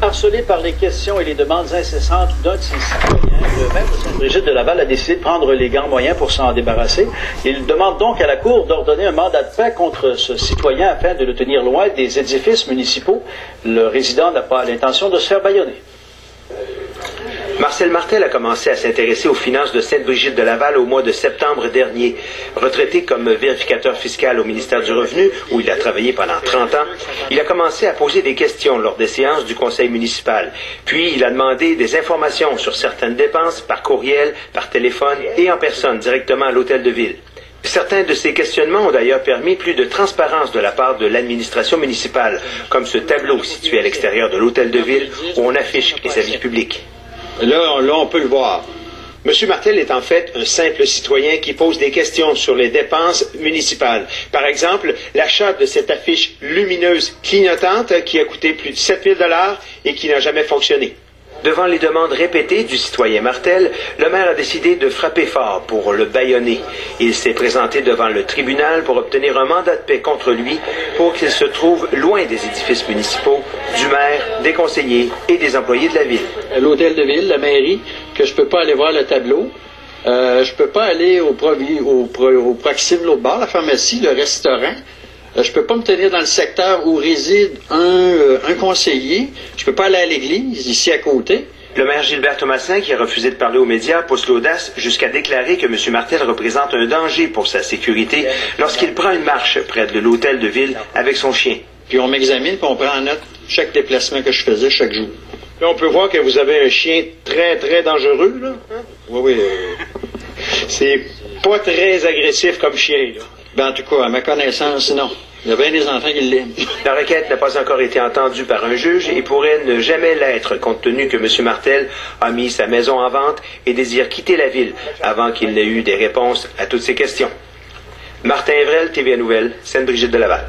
Harcelé par les questions et les demandes incessantes d'un de ses citoyens, le maire de Sainte-Brigitte de Laval a décidé de prendre les grands moyens pour s'en débarrasser. Il demande donc à la Cour d'ordonner un mandat de paix contre ce citoyen afin de le tenir loin des édifices municipaux. Le résident n'a pas l'intention de se faire bâillonner. Marcel Martel a commencé à s'intéresser aux finances de Sainte-Brigitte de Laval au mois de septembre dernier. Retraité comme vérificateur fiscal au ministère du Revenu, où il a travaillé pendant 30 ans, il a commencé à poser des questions lors des séances du conseil municipal. Puis, il a demandé des informations sur certaines dépenses par courriel, par téléphone et en personne directement à l'hôtel de ville. Certains de ces questionnements ont d'ailleurs permis plus de transparence de la part de l'administration municipale, comme ce tableau situé à l'extérieur de l'hôtel de ville où on affiche les avis publics. Là, on peut le voir. M. Martel est en fait un simple citoyen qui pose des questions sur les dépenses municipales. Par exemple, l'achat de cette affiche lumineuse clignotante qui a coûté plus de 7 000 $ et qui n'a jamais fonctionné. Devant les demandes répétées du citoyen Martel, le maire a décidé de frapper fort pour le bâillonner. Il s'est présenté devant le tribunal pour obtenir un mandat de paix contre lui pour qu'il se trouve loin des édifices municipaux, du maire, des conseillers et des employés de la ville. L'hôtel de ville, la mairie, que je peux pas aller voir le tableau. Je peux pas aller au Proxime, l'autre bar, la pharmacie, le restaurant. Je peux pas me tenir dans le secteur où réside un conseiller. Je peux pas aller à l'église, ici à côté. Le maire Gilbert Thomasin, qui a refusé de parler aux médias, pousse l'audace jusqu'à déclarer que M. Martel représente un danger pour sa sécurité lorsqu'il prend une marche près de l'hôtel de ville avec son chien. Puis on m'examine, puis on prend en note chaque déplacement que je faisais chaque jour. Là, on peut voir que vous avez un chien très, très dangereux, là. Hein? Oui. C'est pas très agressif comme chien, là. Ben, en tout cas, à ma connaissance, non. Il y a bien des enfants qui l'aiment. La requête n'a pas encore été entendue par un juge et pourrait ne jamais l'être compte tenu que M. Martel a mis sa maison en vente et désire quitter la ville avant qu'il n'ait eu des réponses à toutes ces questions. Martin Evrel, TVA Nouvelles, Sainte-Brigitte de Laval.